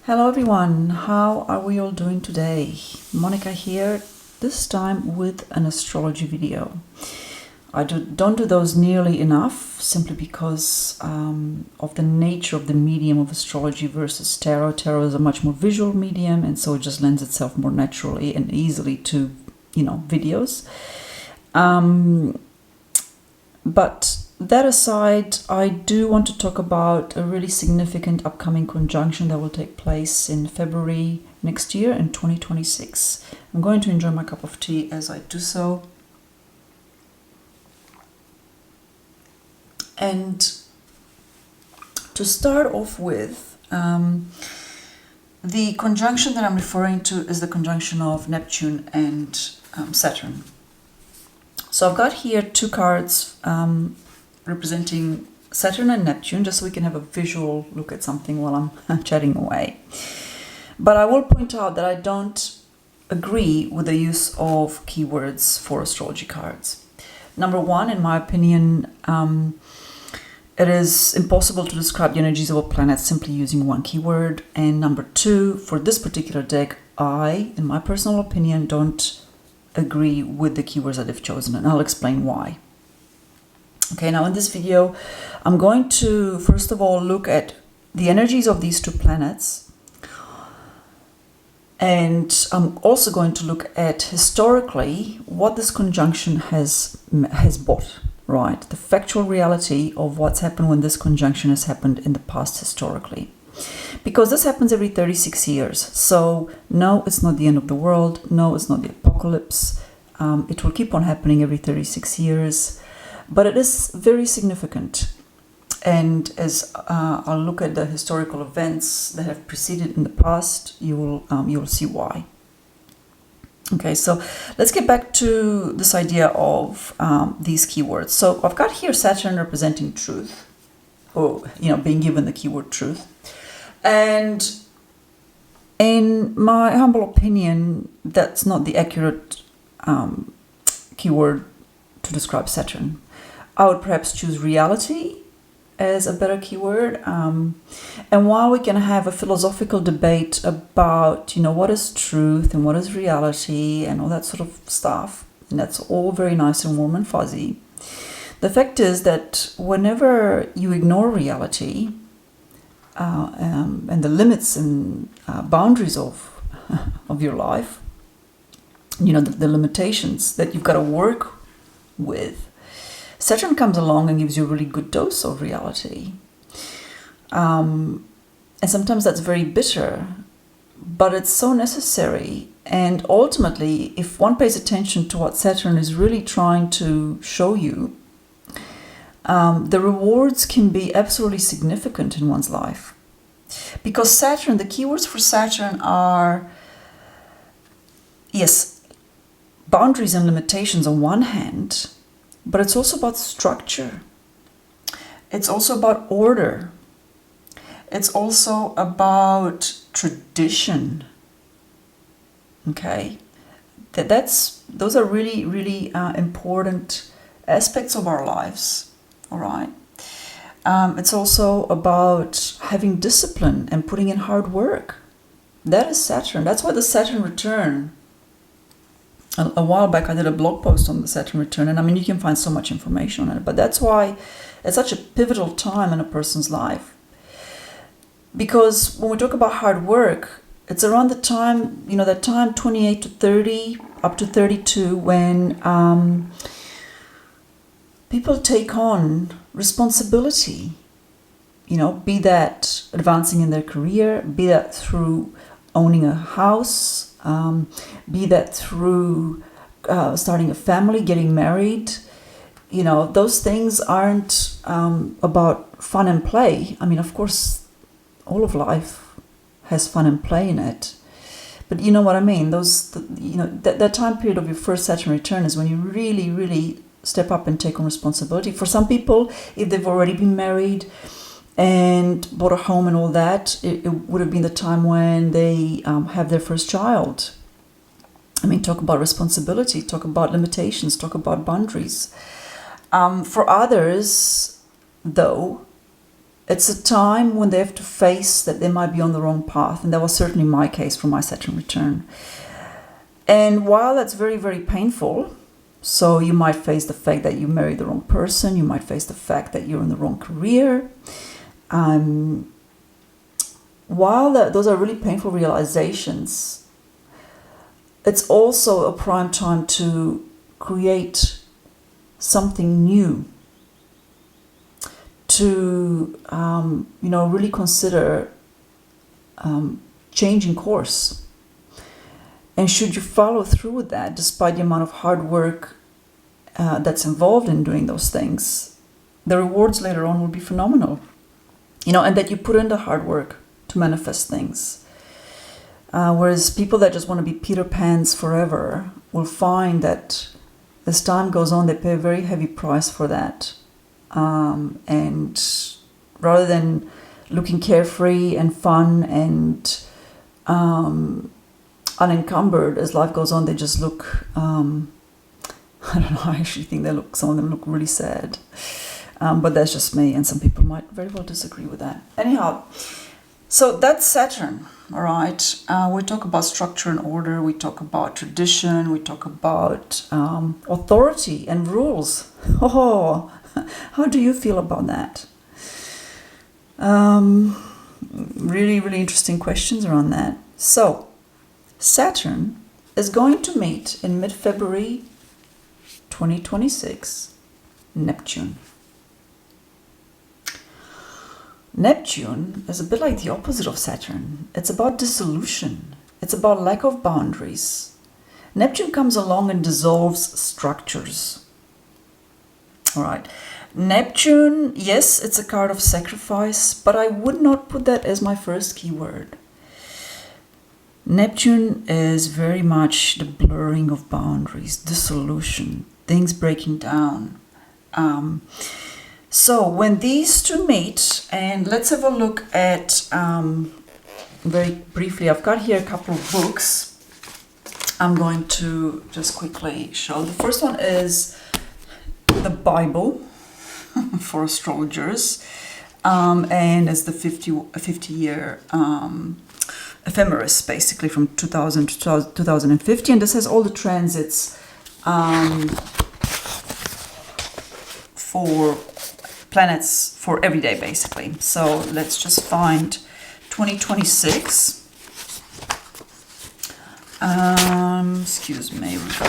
Hello everyone, how are we all doing today? Monica here, this time with an astrology video. I don't do those nearly enough, simply because of the nature of the medium of astrology versus tarot. Tarot is a much more visual medium, and so it just lends itself more naturally and easily to, videos. But that aside, I do want to talk about a really significant upcoming conjunction that will take place in February next year in 2026. I'm going to enjoy my cup of tea as I do so. And to start off with, the conjunction that I'm referring to is the conjunction of Neptune and Saturn. So I've got here two cards representing Saturn and Neptune, just so we can have a visual look at something while I'm chatting away. But I will point out that I don't agree with the use of keywords for astrology cards. Number one, in my opinion, it is impossible to describe the energies of a planet simply using one keyword. And number two, for this particular deck, I, in my personal opinion, don't agree with the keywords that they've chosen, and I'll explain why. Okay, now in this video, I'm going to first of all look at the energies of these two planets, and I'm also going to look at historically what this conjunction has brought, right? The factual reality of what's happened when this conjunction has happened in the past historically. Because this happens every 36 years. So no, it's not the end of the world. No, it's not the apocalypse. It will keep on happening every 36 years. But it is very significant. And as I'll look at the historical events that have preceded in the past, you will see why. Okay, so let's get back to this idea of these keywords. So I've got here Saturn representing truth, or being given the keyword truth. And in my humble opinion, that's not the accurate keyword to describe Saturn. I would perhaps choose reality as a better keyword. And while we can have a philosophical debate about, what is truth and what is reality and all that sort of stuff, and that's all very nice and warm and fuzzy, the fact is that whenever you ignore reality, and the limits and boundaries of your life, the limitations that you've got to work with, Saturn comes along and gives you a really good dose of reality. And sometimes that's very bitter, but it's so necessary. And ultimately, if one pays attention to what Saturn is really trying to show you, the rewards can be absolutely significant in one's life. Because Saturn, the keywords for Saturn are, yes, boundaries and limitations on one hand, but it's also about structure. It's also about order. It's also about tradition. Okay? Those are really, really important aspects of our lives. All right? It's also about having discipline and putting in hard work. That is Saturn. That's why the Saturn return. A while back I did a blog post on the Saturn return, and you can find so much information on it, but that's why it's such a pivotal time in a person's life. Because when we talk about hard work, it's around the time, that time 28 to 30, up to 32, when people take on responsibility, be that advancing in their career, be that through owning a house, be that through starting a family, getting married. Those things aren't about fun and play. Of course, all of life has fun and play in it. But you know what I mean? That time period of your first Saturn return is when you really, really step up and take on responsibility. For some people, if they've already been married and bought a home and all that, it would have been the time when they have their first child. Talk about responsibility, talk about limitations, talk about boundaries. For others, though, It's a time when they have to face that they might be on the wrong path. And that was certainly my case for my Saturn return. And while that's very, very painful, so you might face the fact that you married the wrong person, you might face the fact that you're in the wrong career. While those are really painful realizations, it's also a prime time to create something new, to really consider changing course. And should you follow through with that, despite the amount of hard work that's involved in doing those things, the rewards later on will be phenomenal. And that you put in the hard work to manifest things. Whereas people that just want to be Peter Pans forever will find that as time goes on, they pay a very heavy price for that. And rather than looking carefree and fun and unencumbered as life goes on, they just look, I don't know, I actually think some of them look really sad. But that's just me, and some people might very well disagree with that. Anyhow, so that's Saturn, all right? We talk about structure and order, we talk about tradition, we talk about authority and rules. Oh, how do you feel about that? Really, really interesting questions around that. So, Saturn is going to meet in mid-February 2026, Neptune. Neptune is a bit like the opposite of Saturn. It's about dissolution. It's about lack of boundaries. Neptune comes along and dissolves structures. All right. Neptune, yes, it's a card of sacrifice, but I would not put that as my first keyword. Neptune is very much the blurring of boundaries, dissolution, things breaking down. So when these two meet, and let's have a look at, very briefly, I've got here a couple of books I'm going to just quickly show. The first one is the Bible for astrologers, and it's the 50-year ephemeris, basically from 2000 to 2050, and this has all the transits for planets for every day, basically. So let's just find 2026. Excuse me, we've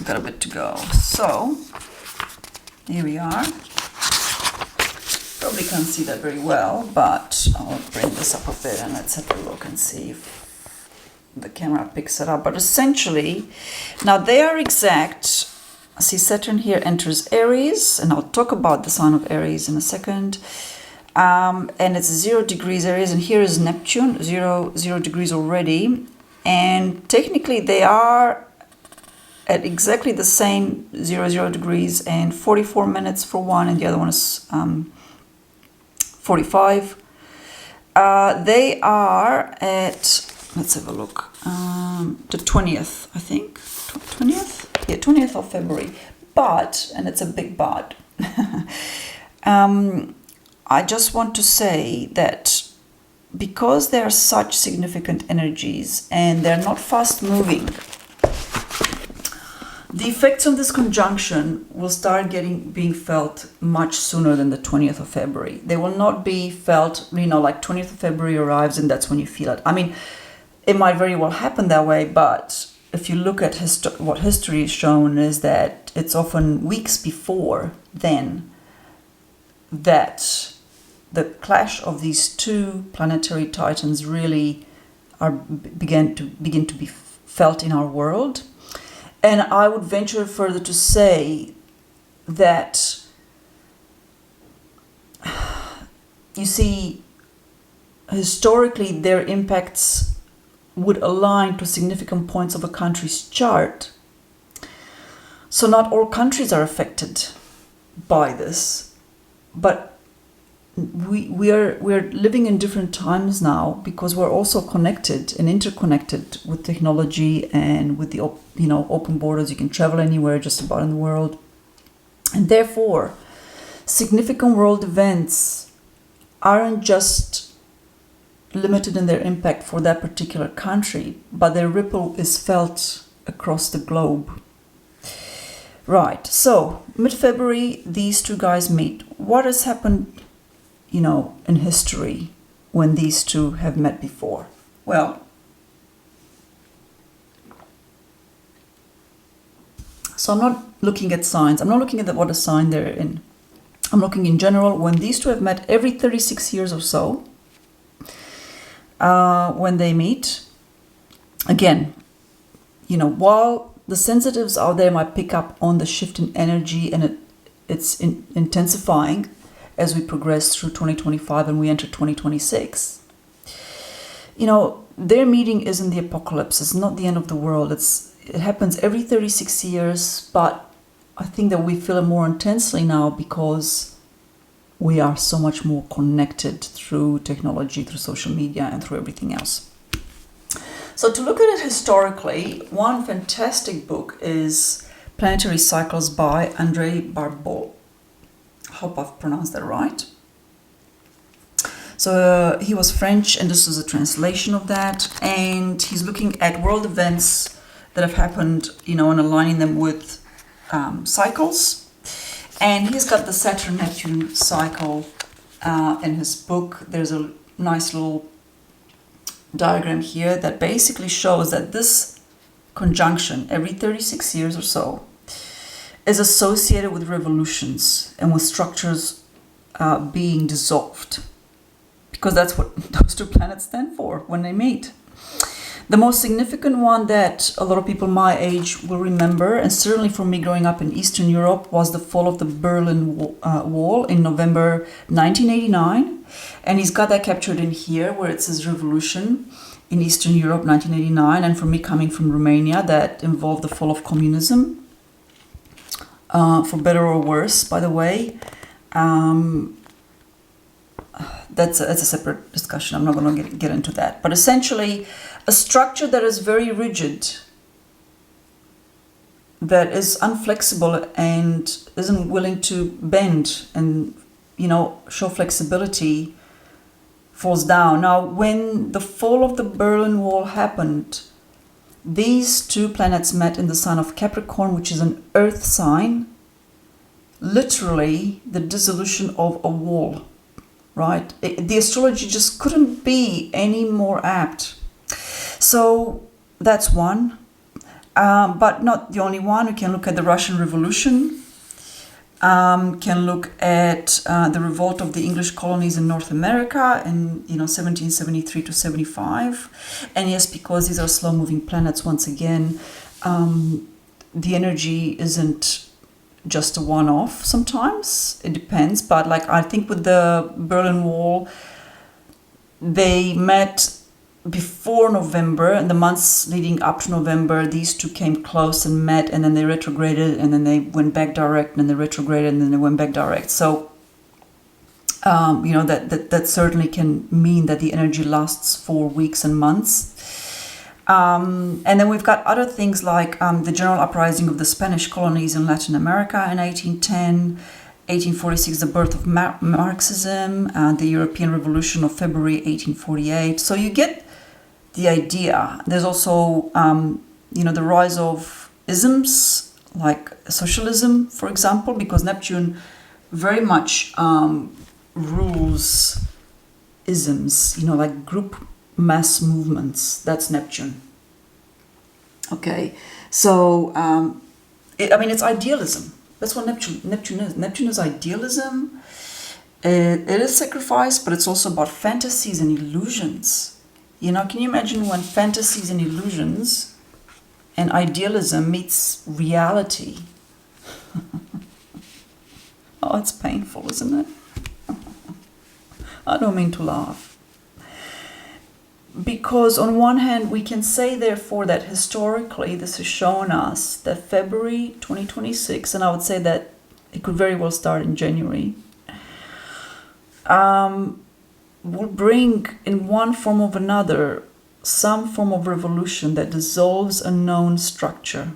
got a bit to go. So here we are. Probably can't see that very well, but I'll bring this up a bit and let's have a look and see if the camera picks it up. But essentially, now they are exact. See, Saturn here enters Aries, and I'll talk about the sign of Aries in a second. And it's 0 degrees Aries, and here is Neptune, 0 degrees already. And technically they are at exactly the same 0 degrees and 44 minutes for one, and the other one is 45. They are at, let's have a look, the 20th, I think. 20th? Yeah, 20th of February. But, and it's a big but, I just want to say that because they are such significant energies and they're not fast moving, the effects of this conjunction will start being felt much sooner than the 20th of February. They will not be felt, like 20th of February arrives and that's when you feel it. I mean, it might very well happen that way, but if you look at what history has shown is that it's often weeks before then that the clash of these two planetary titans really begin to be felt in our world. And I would venture further to say that, you see, historically their impacts would align to significant points of a country's chart. So not all countries are affected by this, but we're living in different times now because we're also connected and interconnected with technology and with the open borders. You can travel anywhere just about in the world, and therefore significant world events aren't just limited in their impact for that particular country, but their ripple is felt across the globe. Right, so mid-February, these two guys meet. What has happened, in history when these two have met before? Well, so I'm not looking at signs. I'm not looking at what a sign they're in. I'm looking in general. When these two have met every 36 years or so, when they meet, again, while the sensitives out there might pick up on the shift in energy, and it's intensifying as we progress through 2025 and we enter 2026. Their meeting isn't the apocalypse. It's not the end of the world. It happens every 36 years, but I think that we feel it more intensely now because we are so much more connected through technology, through social media, and through everything else. So to look at it historically, one fantastic book is Planetary Cycles by Andrei Barbeau. I hope I've pronounced that right. So he was French, and this is a translation of that. And he's looking at world events that have happened, and aligning them with cycles. And he's got the Saturn-Neptune cycle in his book. There's a nice little diagram here that basically shows that this conjunction every 36 years or so is associated with revolutions and with structures being dissolved, because that's what those two planets stand for when they meet. The most significant one that a lot of people my age will remember, and certainly for me growing up in Eastern Europe, was the fall of the Berlin Wall in November 1989. And he's got that captured in here where it says revolution in Eastern Europe 1989. And for me, coming from Romania, that involved the fall of communism, for better or worse, by the way. That's a separate discussion. I'm not going to get into that. But essentially, a structure that is very rigid, that is unflexible and isn't willing to bend and, show flexibility, falls down. Now, when the fall of the Berlin Wall happened, these two planets met in the sign of Capricorn, which is an earth sign, literally the dissolution of a wall. Right? The astrology just couldn't be any more apt. So that's one, but not the only one. We can look at the Russian Revolution, can look at the revolt of the English colonies in North America in 1773 to 75. And yes, because these are slow-moving planets, once again, the energy isn't just a one-off. Sometimes it depends, but I think with the Berlin Wall, they met before November, and the months leading up to November, these two came close and met, and then they retrograded, and then they went back direct, and then they retrograded, and then they went back direct. So that certainly can mean that the energy lasts for weeks and months. And then we've got other things like the general uprising of the Spanish colonies in Latin America in 1810, 1846, the birth of Marxism, the European Revolution of February 1848. So you get the idea. There's also, the rise of isms like socialism, for example, because Neptune very much rules isms, like group mass movements. That's Neptune. Okay, so it's idealism. That's what Neptune is. Neptune is idealism. It is sacrifice, but it's also about fantasies and illusions. Can you imagine when fantasies and illusions and idealism meets reality? Oh, it's painful, isn't it? I don't mean to laugh. Because on one hand, we can say, therefore, that historically this has shown us that February 2026, and I would say that it could very well start in January, will bring in one form or another some form of revolution that dissolves a known structure.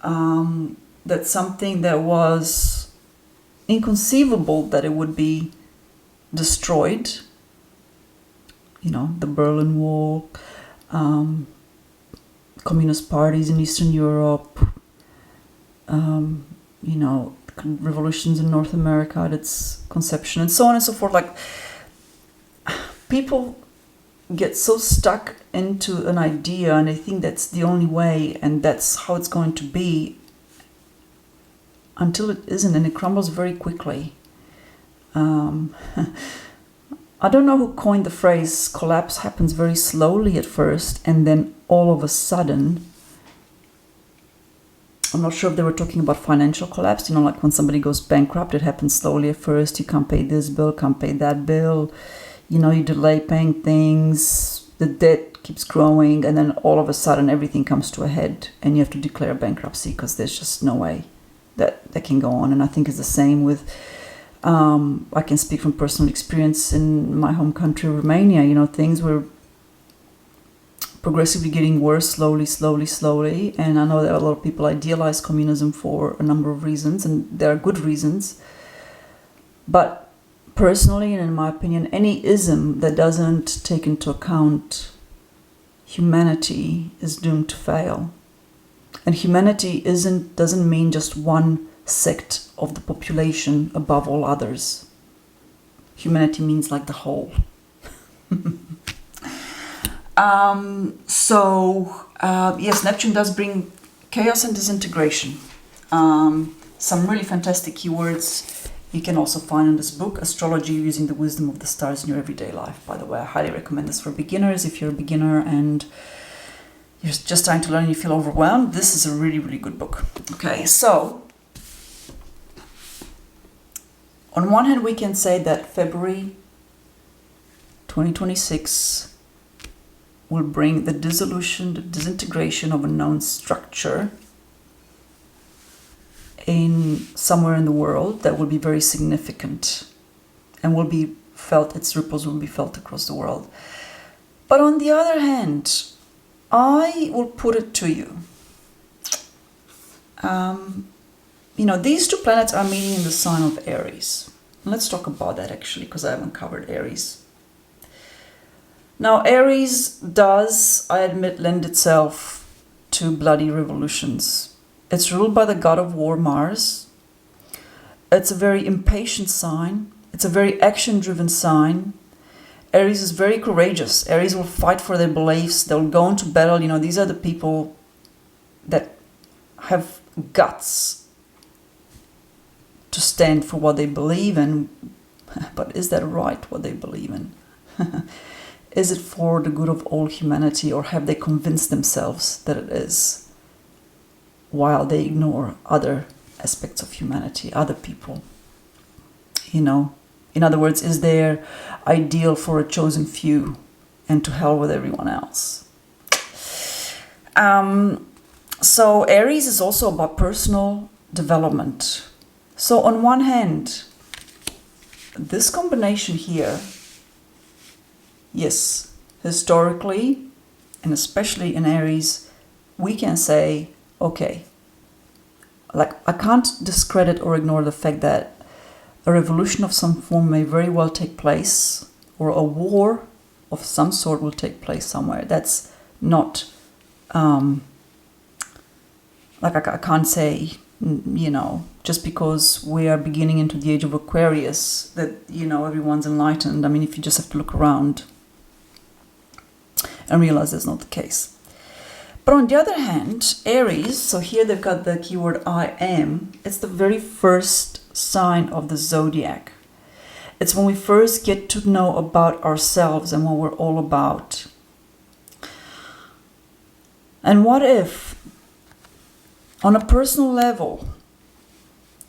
That's something that was inconceivable that it would be destroyed. You know, the Berlin Wall, communist parties in Eastern Europe, you know, revolutions in North America at its conception, and so on and so forth. Like, people get so stuck into an idea and they think that's the only way and that's how it's going to be, until it isn't, and it crumbles very quickly. I don't know who coined the phrase, collapse happens very slowly at first and then all of a sudden. I'm not sure if they were talking about financial collapse, you know, like when somebody goes bankrupt, it happens slowly at first. You can't pay this bill, can't pay that bill, you know, you delay paying things, the debt keeps growing, and then all of a sudden everything comes to a head and you have to declare bankruptcy because there's just no way that can go on. And I think it's the same with, I can speak from personal experience in my home country, Romania. You know, things were progressively getting worse, slowly. And I know that a lot of people idealize communism for a number of reasons, and there are good reasons. But personally, and in my opinion, any ism that doesn't take into account humanity is doomed to fail. And humanity doesn't mean just one sect of the population above all others. Humanity means like the whole. Yes, Neptune does bring chaos and disintegration. Some really fantastic keywords you can also find in this book, Astrology Using the Wisdom of the Stars in Your Everyday Life. By the way, I highly recommend this for beginners. If you're a beginner and you're just trying to learn and you feel overwhelmed, this is a really, really good book. Okay, so on one hand, we can say that February 2026 will bring the dissolution, the disintegration of a known structure in somewhere in the world that will be very significant and will be felt, its ripples will be felt across the world. But on the other hand, I will put it to you, you know, these two planets are meeting in the sign of Aries. Let's talk about that actually, because I haven't covered Aries. Now, Aries does, I admit, lend itself to bloody revolutions. It's ruled by the god of war, Mars. It's a very impatient sign. It's a very action-driven sign. Aries is very courageous. Aries will fight for their beliefs. They'll go into battle. You know, these are the people that have guts to stand for what they believe in. But is that right, what they believe in? Is it for the good of all humanity, or have they convinced themselves that it is, while they ignore other aspects of humanity, other people? You know, in other words, is their ideal for a chosen few and to hell with everyone else? So Aries is also about personal development. So on one hand, this combination here, yes, historically, and especially in Aries, we can say, okay, like, I can't discredit or ignore the fact that a revolution of some form may very well take place, or a war of some sort will take place somewhere. That's not, like, I can't say, you know, just because we are beginning into the age of Aquarius, that, you know, everyone's enlightened. I mean, if you just have to look around and realize that's not the case. But on the other hand, Aries, so here they've got the keyword I am, it's the very first sign of the zodiac. It's when we first get to know about ourselves and what we're all about. And what if, on a personal level,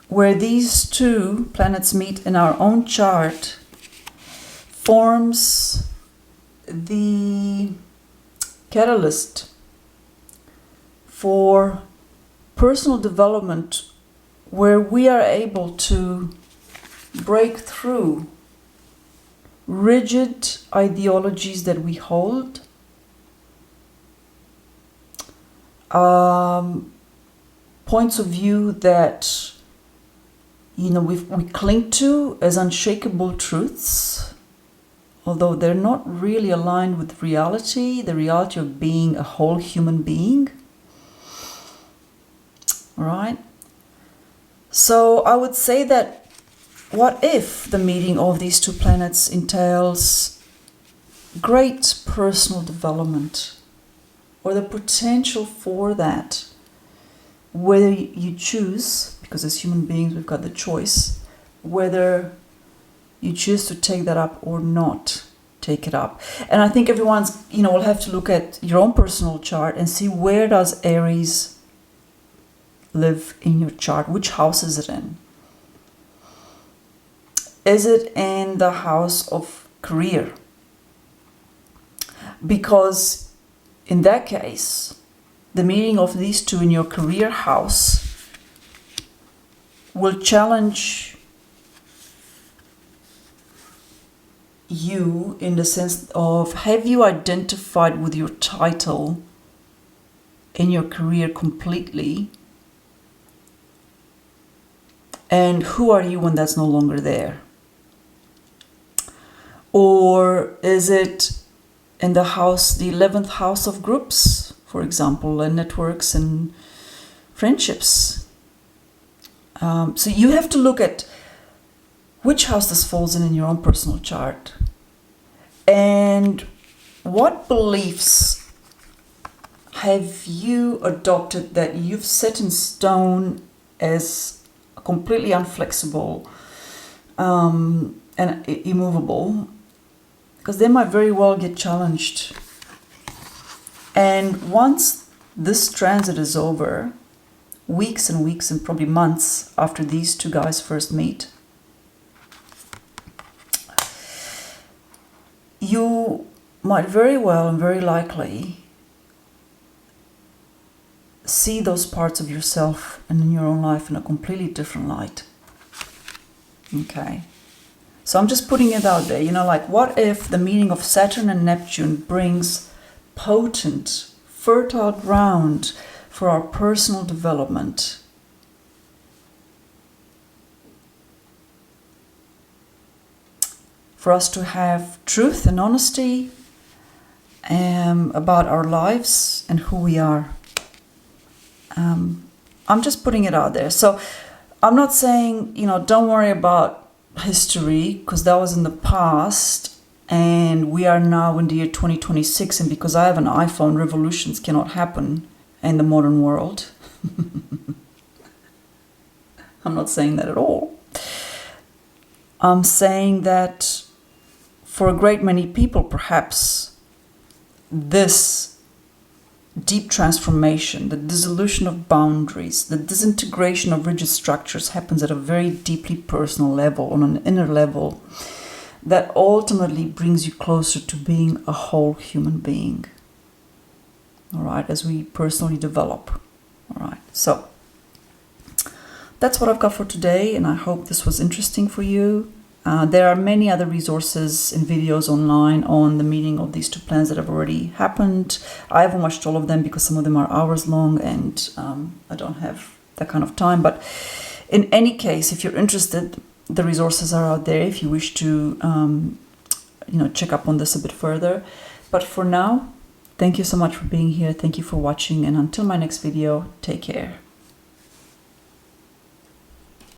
where these two planets meet in our own chart, forms the catalyst for personal development, where we are able to break through rigid ideologies that we hold, points of view that, we cling to as unshakable truths, although they're not really aligned with reality, the reality of being a whole human being. Right? So I would say that what if the meeting of these two planets entails great personal development, or the potential for that, whether you choose, because as human beings we've got the choice, whether you choose to take that up or not take it up. And I think everyone's, will have to look at your own personal chart and see, where does Aries live in your chart? Which house is it in? Is it in the house of career? Because in that case, the meeting of these two in your career house will challenge you in the sense of, have you identified with your title in your career completely? And who are you when that's no longer there? Or is it in the house, the 11th house of groups, for example, and networks and friendships? So you have to look at which house this falls in your own personal chart, and what beliefs have you adopted that you've set in stone as completely unflexible and immovable, because they might very well get challenged. And once this transit is over, weeks and weeks and probably months after these two guys first meet, you might very well and very likely see those parts of yourself and in your own life in a completely different light. Okay. So I'm just putting it out there, like, what if the meeting of Saturn and Neptune brings potent, fertile ground for our personal development? For us to have truth and honesty about our lives and who we are. I'm just putting it out there. So I'm not saying, don't worry about history, because that was in the past and we are now in the year 2026, and because I have an iPhone, revolutions cannot happen in the modern world. I'm not saying that at all. I'm saying that for a great many people, perhaps this deep transformation, the dissolution of boundaries, the disintegration of rigid structures happens at a very deeply personal level, on an inner level, that ultimately brings you closer to being a whole human being. All right, as we personally develop. All right, so that's what I've got for today, and I hope this was interesting for you. There are many other resources and videos online on the meeting of these two planets that have already happened. I haven't watched all of them because some of them are hours long, and I don't have that kind of time. But in any case, if you're interested, the resources are out there if you wish to check up on this a bit further. But for now, thank you so much for being here. Thank you for watching, and until my next video, take care.